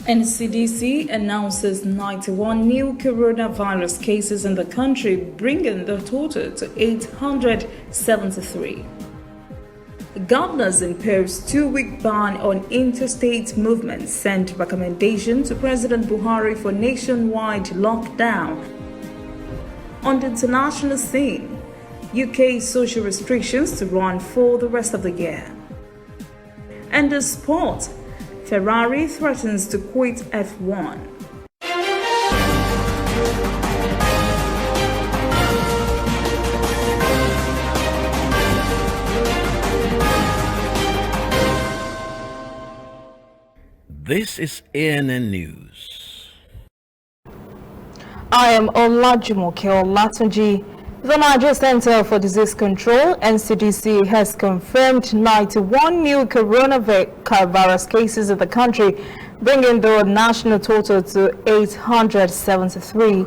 NCDC announces 91 new coronavirus cases in the country, bringing the total to 873. Governors impose 2-week ban on interstate movement, sent recommendation to President Buhari for nationwide lockdown. On the international scene, UK social restrictions to run for the rest of the year. And the sport, Ferrari threatens to quit F1. This is ANN News. I am Olajumoke Olatunji. The Nigeria Center for Disease Control, NCDC, has confirmed 91 new coronavirus cases in the country, bringing the national total to 873.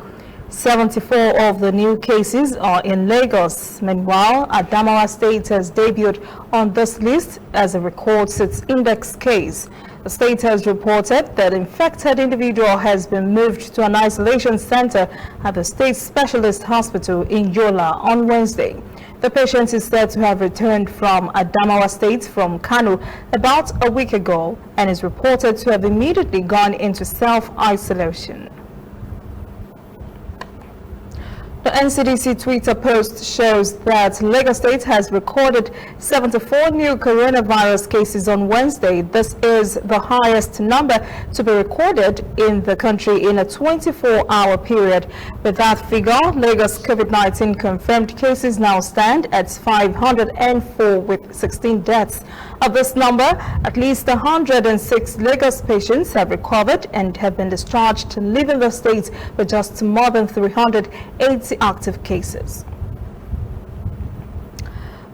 74 of the new cases are in Lagos. Meanwhile, Adamawa State has debuted on this list as it records its index case. The state has reported that an infected individual has been moved to an isolation center at the state specialist hospital in Yola on Wednesday. The patient is said to have returned from Adamawa State from Kano about a week ago and is reported to have immediately gone into self-isolation. The NCDC Twitter post shows that Lagos State has recorded 74 new coronavirus cases on Wednesday. This is the highest number to be recorded in the country in a 24-hour period. With that figure, Lagos COVID-19 confirmed cases now stand at 504 with 16 deaths. Of this number, at least 106 Lagos patients have recovered and have been discharged, leaving the state with just more than 380 active cases.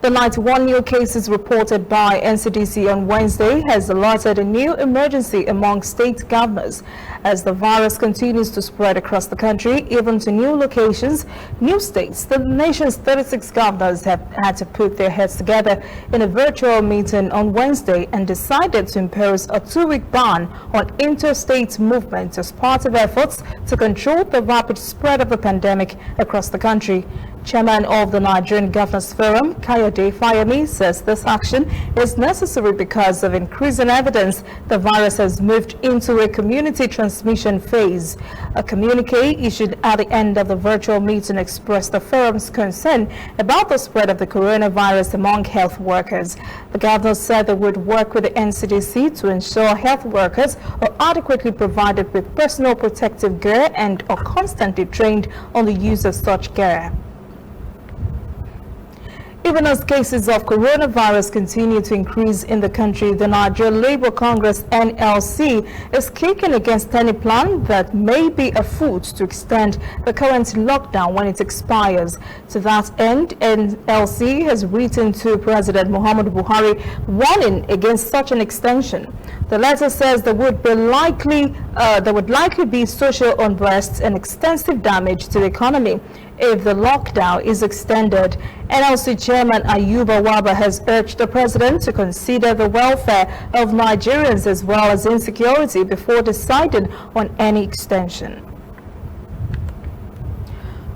The 91 new cases reported by NCDC on Wednesday has alerted a new emergency among state governors. As the virus continues to spread across the country, even to new locations, new states, the nation's 36 governors have had to put their heads together in a virtual meeting on Wednesday and decided to impose a 2-week ban on interstate movement as part of efforts to control the rapid spread of the pandemic across the country. Chairman of the Nigerian Governors Forum, Kayode Fayemi, says this action is necessary because of increasing evidence the virus has moved into a community transmission phase. A communique issued at the end of the virtual meeting expressed the forum's concern about the spread of the coronavirus among health workers. The governor said they would work with the NCDC to ensure health workers are adequately provided with personal protective gear and are constantly trained on the use of such gear. Even as cases of coronavirus continue to increase in the country, the Nigeria Labour Congress (NLC) is kicking against any plan that may be afoot to extend the current lockdown when it expires. To that end, NLC has written to President Muhammadu Buhari warning against such an extension. The letter says there would likely be social unrest and extensive damage to the economy if the lockdown is extended. NLC Chairman Ayuba Waba has urged the president to consider the welfare of Nigerians as well as insecurity before deciding on any extension.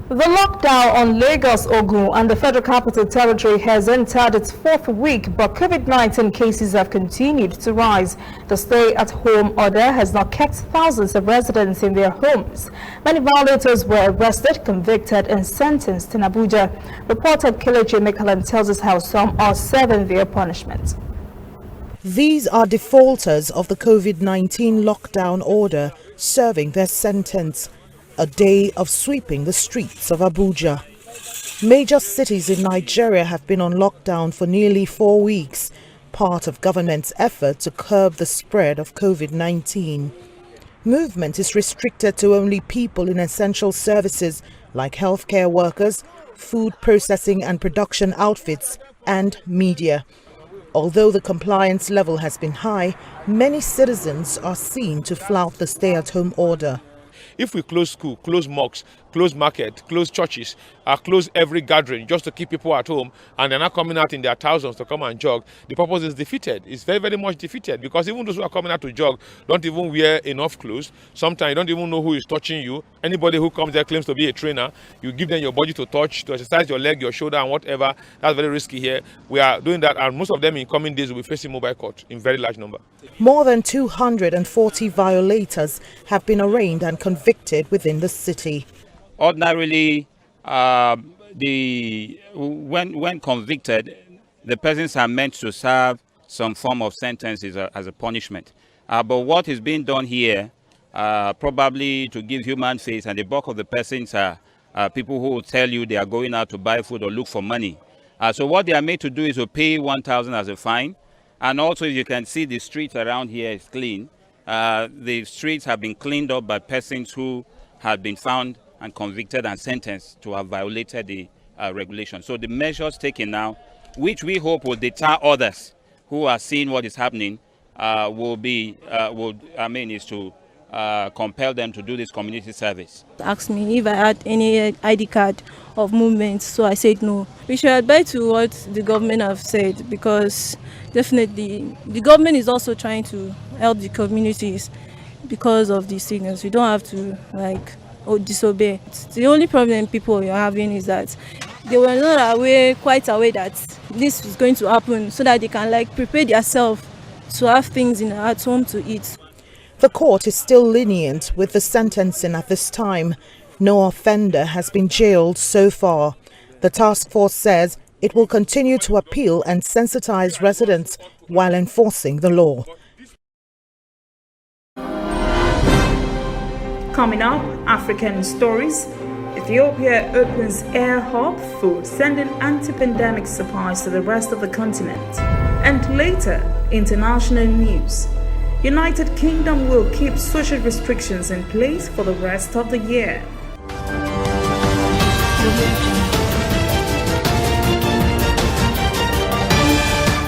The lockdown on Lagos, Ogun and the Federal Capital Territory has entered its 4th week, but COVID-19 cases have continued to rise. The stay-at-home order has now kept thousands of residents in their homes. Many violators were arrested, convicted and sentenced in Abuja. Reporter Kelechi Mekalan tells us how some are serving their punishment. These are defaulters of the COVID-19 lockdown order serving their sentence. A day of sweeping the streets of Abuja. Major cities in Nigeria have been on lockdown for nearly 4 weeks, part of government's effort to curb the spread of COVID-19. Movement is restricted to only people in essential services like healthcare workers, food processing and production outfits, and media. Although the compliance level has been high, many citizens are seen to flout the stay-at-home order. If we close school, close mosques, close market, close churches, close every gathering just to keep people at home, and they're not coming out in their thousands to come and jog, the purpose is defeated. It's very, very much defeated, because even those who are coming out to jog don't even wear enough clothes. Sometimes you don't even know who is touching you. Anybody who comes there claims to be a trainer. You give them your body to touch, to exercise your leg, your shoulder, and whatever. That's very risky here. We are doing that, and most of them in coming days will be facing mobile court in very large number. More than 240 violators have been arraigned and convicted within the city. Ordinarily, when convicted, the persons are meant to serve some form of sentences as a punishment. But what is being done here, probably to give human face, and the bulk of the persons are people who will tell you they are going out to buy food or look for money. So what they are made to do is to pay 1,000 as a fine. And also, you can see the streets around here is clean. The streets have been cleaned up by persons who have been found and convicted and sentenced to have violated the regulation. So the measures taken now, which we hope will deter others who are seeing what is happening, is to compel them to do this community service. Asked me if I had any ID card of movement, so I said no. We should adhere to what the government have said, because definitely the government is also trying to help the communities because of the sickness. We don't have to disobey. The only problem people are having is that they were not quite aware that this is going to happen, so that they can prepare themselves to have things at home to eat. The court is still lenient with the sentencing at this time. No offender has been jailed so far. The task force says it will continue to appeal and sensitize residents while enforcing the law. Coming up, African stories. Ethiopia opens air hub for sending anti-pandemic supplies to the rest of the continent. And later, international news. United Kingdom will keep social restrictions in place for the rest of the year.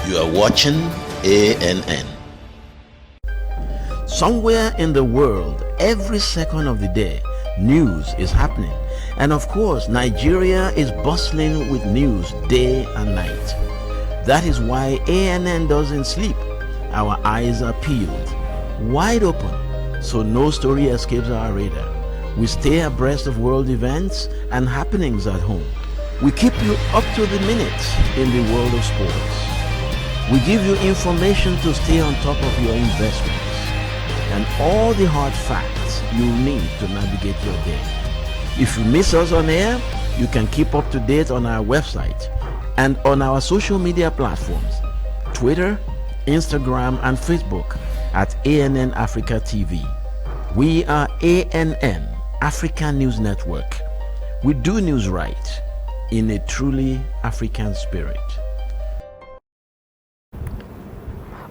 You are watching ANN. Somewhere in the world, every second of the day, news is happening. And of course, Nigeria is bustling with news day and night. That is why ANN doesn't sleep. Our eyes are peeled, wide open, so no story escapes our radar. We stay abreast of world events and happenings at home. We keep you up to the minute in the world of sports. We give you information to stay on top of your investments and all the hard facts you need to navigate your day. If you miss us on air, you can keep up to date on our website and on our social media platforms, Twitter, Instagram and Facebook at ANN Africa TV. We are ANN, Africa News Network. We do news right in a truly African spirit.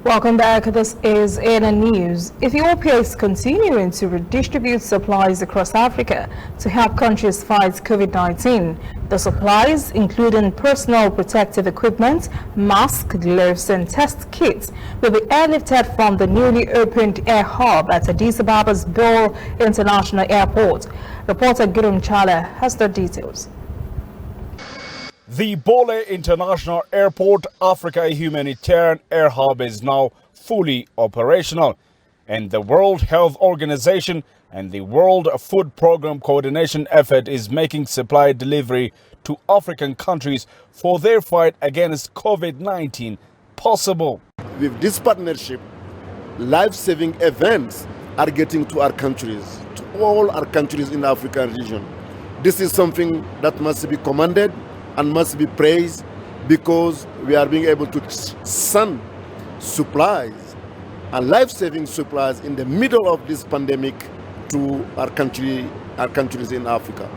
Welcome back. This is ANN News. Ethiopia is continuing to redistribute supplies across Africa to help countries fight COVID-19. The supplies, including personal protective equipment, masks, gloves, and test kits, will be airlifted from the newly opened air hub at Addis Ababa's Bole International Airport. Reporter Gideon Chala has the details. The Bole International Airport Africa Humanitarian Air Hub is now fully operational, and the World Health Organization and the World Food Program coordination effort is making supply delivery to African countries for their fight against COVID-19 possible. With this partnership, life-saving events are getting to our countries, to all our countries in the African region. This is something that must be commended and must be praised, because we are being able to send supplies and life-saving supplies in the middle of this pandemic to our countries in Africa.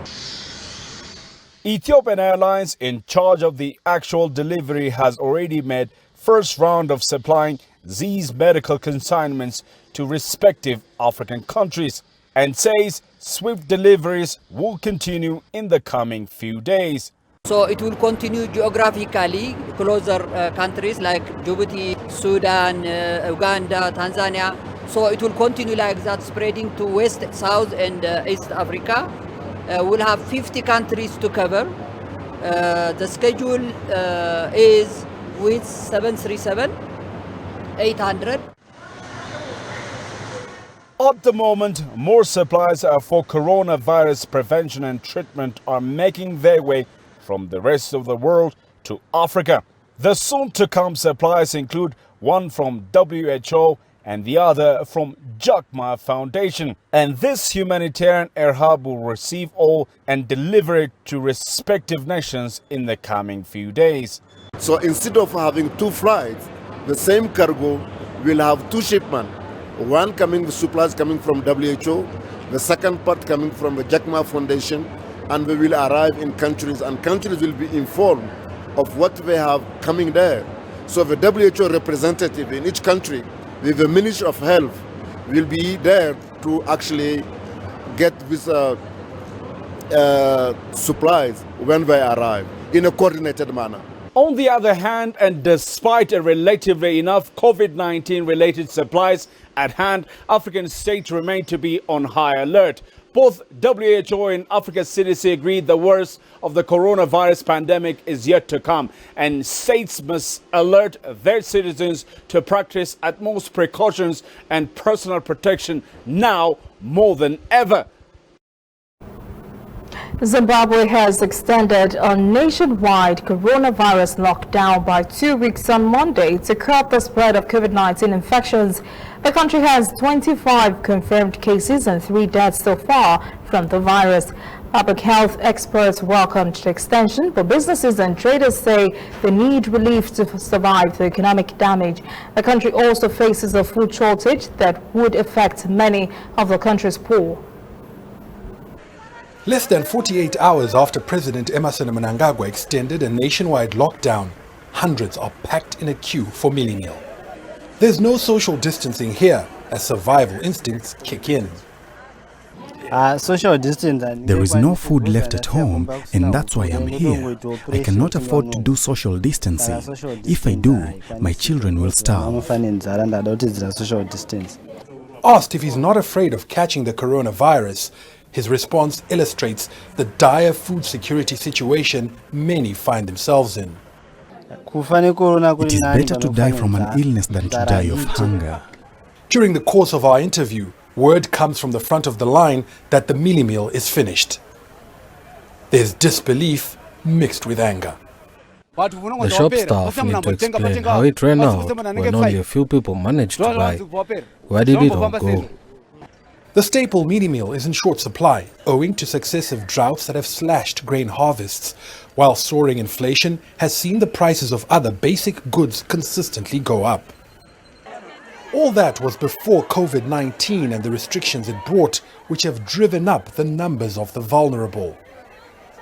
Ethiopian Airlines, in charge of the actual delivery, has already made first round of supplying these medical consignments to respective African countries, and says swift deliveries will continue in the coming few days. So it will continue geographically closer countries like Djibouti, Sudan, Uganda, Tanzania. So it will continue like that, spreading to West, South and East Africa. We'll have 50 countries to cover. The schedule is with 737-800. At the moment, more supplies for coronavirus prevention and treatment are making their way from the rest of the world to Africa. The soon-to-come supplies include one from WHO and the other from Jackma Foundation. And this humanitarian air hub will receive all and deliver it to respective nations in the coming few days. So instead of having 2 flights, the same cargo will have 2 shipments. One coming with supplies coming from WHO, the second part coming from the Jackma Foundation, and we will arrive in countries, and countries will be informed of what they have coming there. So the WHO representative in each country with the Ministry of Health will be there to actually get these supplies when they arrive in a coordinated manner. On the other hand, and despite a relatively enough COVID-19 related supplies at hand, African states remain to be on high alert. Both WHO and Africa CDC agreed the worst of the coronavirus pandemic is yet to come, and states must alert their citizens to practice utmost precautions and personal protection now more than ever. Zimbabwe has extended a nationwide coronavirus lockdown by 2 weeks on Monday to curb the spread of COVID-19 infections. The country has 25 confirmed cases and 3 deaths so far from the virus. Public health experts welcomed the extension, but businesses and traders say they need relief to survive the economic damage. The country also faces a food shortage that would affect many of the country's poor. Less than 48 hours after President Emmerson Mnangagwa extended a nationwide lockdown, hundreds are packed in a queue for mealie meal. There's no social distancing here as survival instincts kick in. There is no food left at home, and that's why I'm here. I cannot afford to do social distancing. If I do, my children will starve. Asked if he's not afraid of catching the coronavirus, his response illustrates the dire food security situation many find themselves in. It is better to die from an illness than to die of hunger. During the course of our interview, word comes from the front of the line that the mealie meal is finished. There's disbelief mixed with anger. The shop staff need to explain how it ran out when only a few people managed to buy. Where did it all go? The staple mealie meal is in short supply, owing to successive droughts that have slashed grain harvests, while soaring inflation has seen the prices of other basic goods consistently go up. All that was before COVID-19 and the restrictions it brought, which have driven up the numbers of the vulnerable.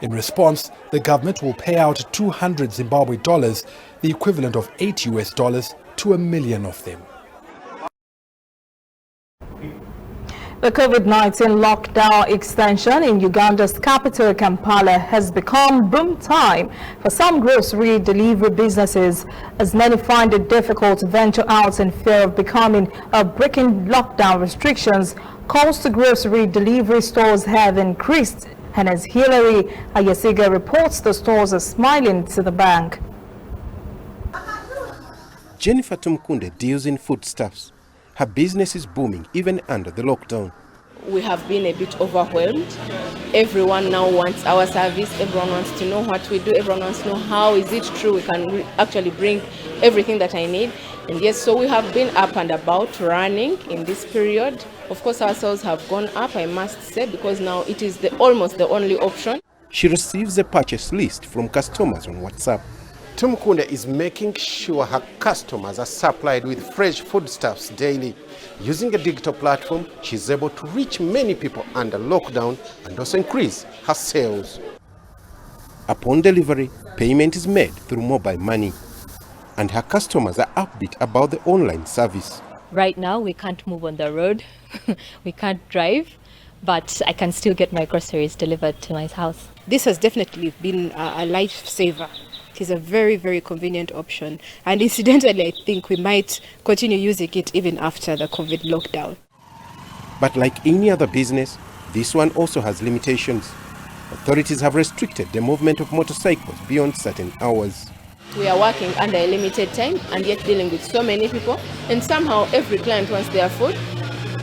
In response, the government will pay out 200 Zimbabwe dollars, the equivalent of $8 to 1 million of them. The COVID-19 lockdown extension in Uganda's capital, Kampala, has become boom time for some grocery delivery businesses, as many find it difficult to venture out in fear of becoming breaking lockdown restrictions. Calls to grocery delivery stores have increased, and as Hilary Ayasiga reports, the stores are smiling to the bank. Jennifer Tumkunde deals in foodstuffs. Her business is booming even under the lockdown. We have been a bit overwhelmed. Everyone now wants our service. Everyone wants to know what we do. Everyone wants to know how is it true we can actually bring everything that I need. And yes, so we have been up and about running in this period. Of course, our sales have gone up, I must say, because now it is almost the only option. She receives a purchase list from customers on WhatsApp. Tumkunde is making sure her customers are supplied with fresh foodstuffs daily. Using a digital platform, she's able to reach many people under lockdown and also increase her sales. Upon delivery, payment is made through mobile money, and her customers are upbeat about the online service. Right now, we can't move on the road, we can't drive, but I can still get my groceries delivered to my house. This has definitely been a lifesaver. It is a very, very convenient option. And incidentally, I think we might continue using it even after the COVID lockdown. But like any other business, this one also has limitations. Authorities have restricted the movement of motorcycles beyond certain hours. We are working under a limited time and yet dealing with so many people, and somehow every client wants their food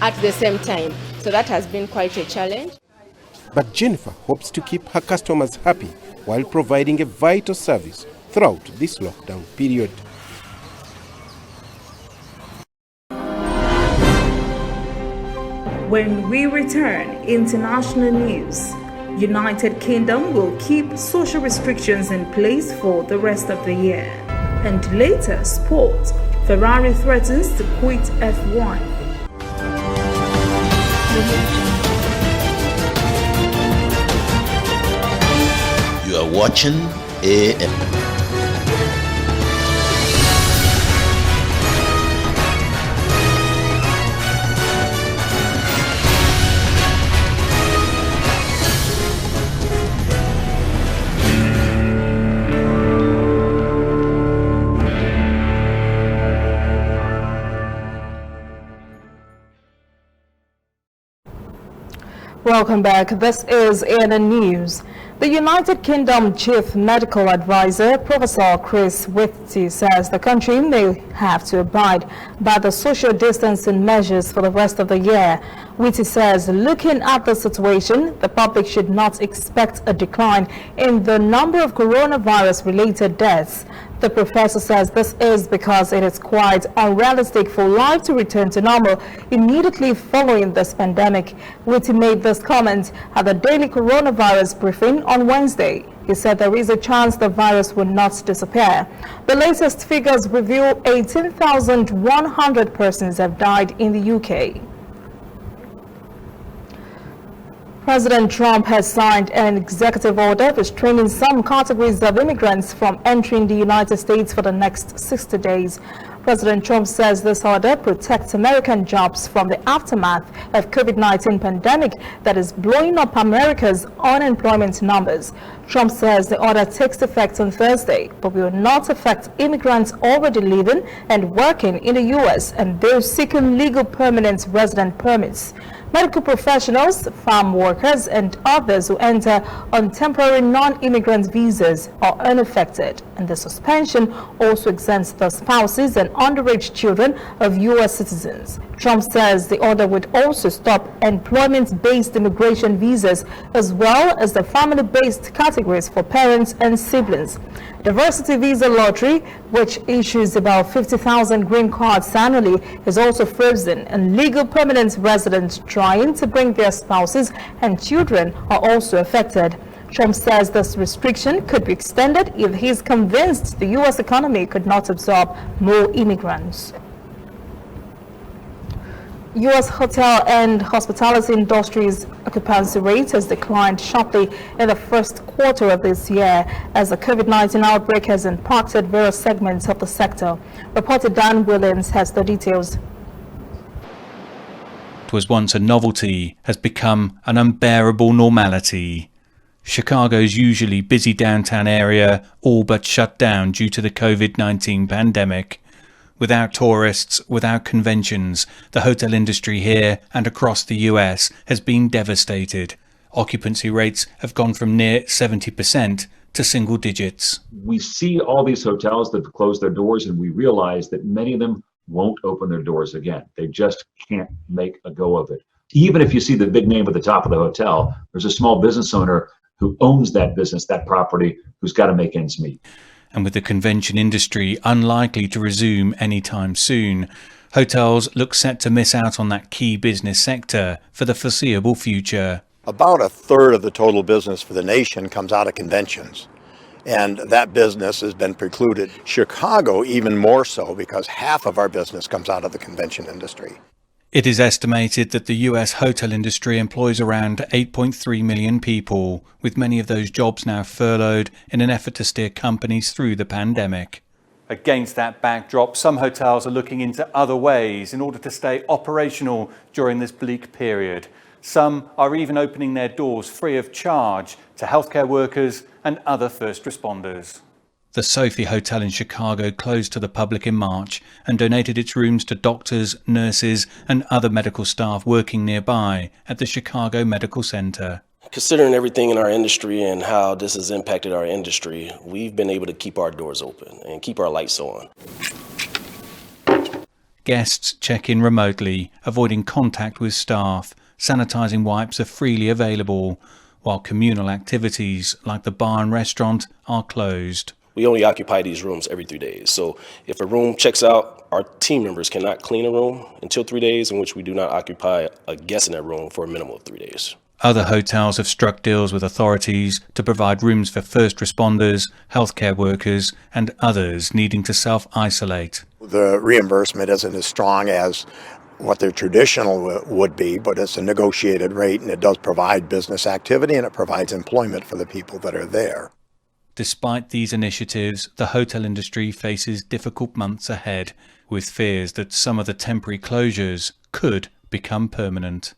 at the same time. So that has been quite a challenge. But Jennifer hopes to keep her customers happy while providing a vital service throughout this lockdown period. When we return, international news. United Kingdom will keep social restrictions in place for the rest of the year. And later, sport. Ferrari threatens to quit F1. You are watching AM. Welcome back. This is ANN News. The United Kingdom Chief Medical Advisor, Professor Chris Whitty, says the country may have to abide by the social distancing measures for the rest of the year. Whitty says, looking at the situation, the public should not expect a decline in the number of coronavirus-related deaths. The professor says this is because it is quite unrealistic for life to return to normal immediately following this pandemic. Whitty made this comment at the daily coronavirus briefing on Wednesday. He said there is a chance the virus will not disappear. The latest figures reveal 18,100 persons have died in the UK. President Trump has signed an executive order restraining some categories of immigrants from entering the United States for the next 60 days. President Trump says this order protects American jobs from the aftermath of COVID-19 pandemic that is blowing up America's unemployment numbers. Trump says the order takes effect on Thursday, but will not affect immigrants already living and working in the U.S. and those seeking legal permanent resident permits. Medical professionals, farm workers, and others who enter on temporary non-immigrant visas are unaffected, and the suspension also exempts the spouses and underage children of U.S. citizens. Trump says the order would also stop employment-based immigration visas as well as the family-based categories for parents and siblings. Diversity Visa Lottery, which issues about 50,000 green cards annually, is also frozen, and legal permanent residents trying to bring their spouses and children are also affected. Trump says this restriction could be extended if he is convinced the U.S. economy could not absorb more immigrants. U.S. hotel and hospitality industry's occupancy rate has declined sharply in the first quarter of this year as the COVID-19 outbreak has impacted various segments of the sector. Reporter Dan Williams has the details. What was once a novelty has become an unbearable normality. Chicago's usually busy downtown area all but shut down due to the COVID-19 pandemic. Without tourists, without conventions, the hotel industry here and across the US has been devastated. Occupancy rates have gone from near 70% to single digits. We see all these hotels that have closed their doors, and we realize that many of them won't open their doors again. They just can't make a go of it. Even if you see the big name at the top of the hotel, there's a small business owner who owns that business, that property, who's got to make ends meet. And with the convention industry unlikely to resume anytime soon, hotels look set to miss out on that key business sector for the foreseeable future. About a third of the total business for the nation comes out of conventions, and that business has been precluded. Chicago even more so, because half of our business comes out of the convention industry. It is estimated that the US hotel industry employs around 8.3 million people, with many of those jobs now furloughed in an effort to steer companies through the pandemic. Against that backdrop, some hotels are looking into other ways in order to stay operational during this bleak period. Some are even opening their doors free of charge to healthcare workers and other first responders. The Sophie Hotel in Chicago closed to the public in March and donated its rooms to doctors, nurses and other medical staff working nearby at the Chicago Medical Center. Considering everything in our industry and how this has impacted our industry, we've been able to keep our doors open and keep our lights on. Guests check in remotely, avoiding contact with staff. Sanitising wipes are freely available, while communal activities like the bar and restaurant are closed. We only occupy these rooms every 3 days. So if a room checks out, our team members cannot clean a room until 3 days, in which we do not occupy a guest in that room for a minimum of 3 days. Other hotels have struck deals with authorities to provide rooms for first responders, healthcare workers, and others needing to self-isolate. The reimbursement isn't as strong as what their traditional would be, but it's a negotiated rate, and it does provide business activity and it provides employment for the people that are there. Despite these initiatives, the hotel industry faces difficult months ahead, with fears that some of the temporary closures could become permanent.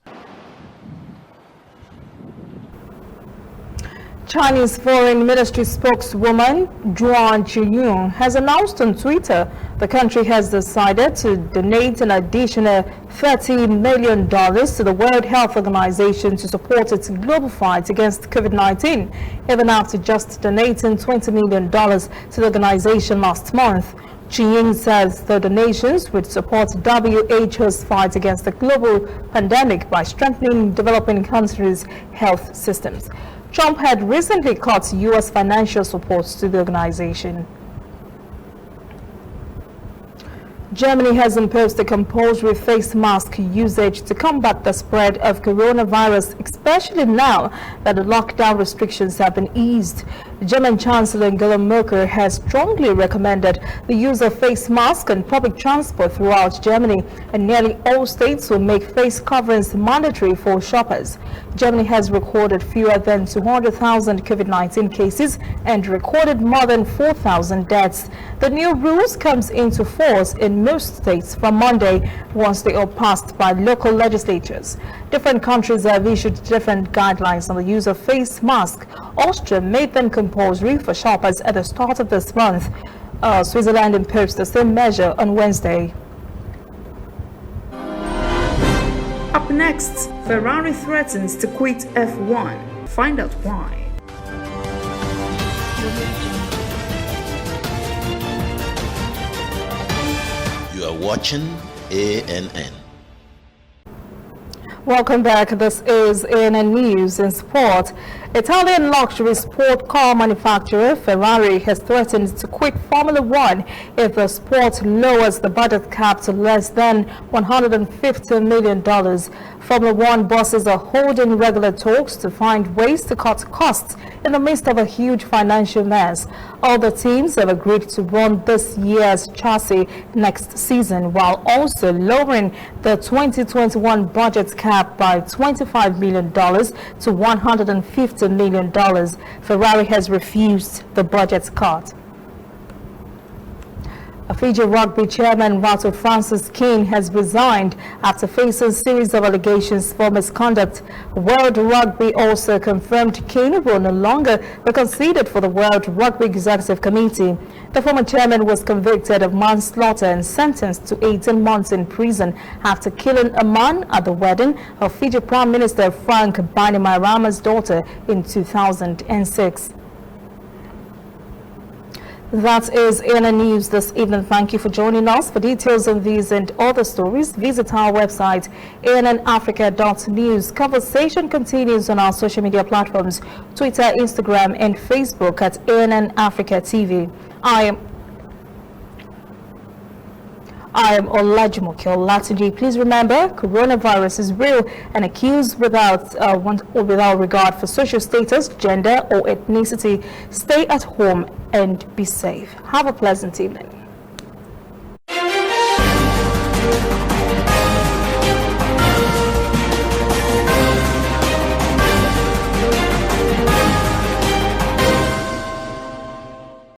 Chinese Foreign Ministry spokeswoman Zhuang Qiyun has announced on Twitter the country has decided to donate an additional $30 million to the World Health Organization to support its global fight against COVID-19, even after just donating $20 million to the organization last month. Qiyun says the donations would support WHO's fight against the global pandemic by strengthening developing countries' health systems. Trump had recently cut U.S. financial support to the organization. Germany has imposed a compulsory face mask usage to combat the spread of coronavirus, especially now that the lockdown restrictions have been eased. German Chancellor Angela Merkel has strongly recommended the use of face masks on public transport throughout Germany, and nearly all states will make face coverings mandatory for shoppers. Germany has recorded fewer than 200,000 COVID-19 cases and recorded more than 4,000 deaths. The new rules comes into force in most states from Monday once they are passed by local legislatures. Different countries have issued different guidelines on the use of face masks. Austria made them compulsory for shoppers at the start of this month. Switzerland imposed the same measure on Wednesday. Up next, Ferrari threatens to quit F1. Find out why. You are watching ANN. Welcome back. This is ANN News in Sport. Italian luxury sport car manufacturer Ferrari has threatened to quit Formula One if the sport lowers the budget cap to less than $150 million. Formula One bosses are holding regular talks to find ways to cut costs in the midst of a huge financial mess. All the teams have agreed to run this year's chassis next season, while also lowering the 2021 budget cap by $25 million to $150 million. Ferrari has refused the budget cut. Fiji Rugby chairman Rato Francis Keane has resigned after facing a series of allegations for misconduct. World Rugby also confirmed Keane will no longer be considered for the World Rugby Executive Committee. The former chairman was convicted of manslaughter and sentenced to 18 months in prison after killing a man at the wedding of Fiji Prime Minister Frank Bainimarama's daughter in 2006. That is ANN News this evening. Thank you for joining us. For details on these and other stories, visit our website, annafrica.news. Conversation continues on our social media platforms, Twitter, Instagram, and Facebook at ANN Africa TV. I am Olajumoke Olatunji. Please remember, coronavirus is real and accused without regard for social status, gender, or ethnicity. Stay at home and be safe. Have a pleasant evening.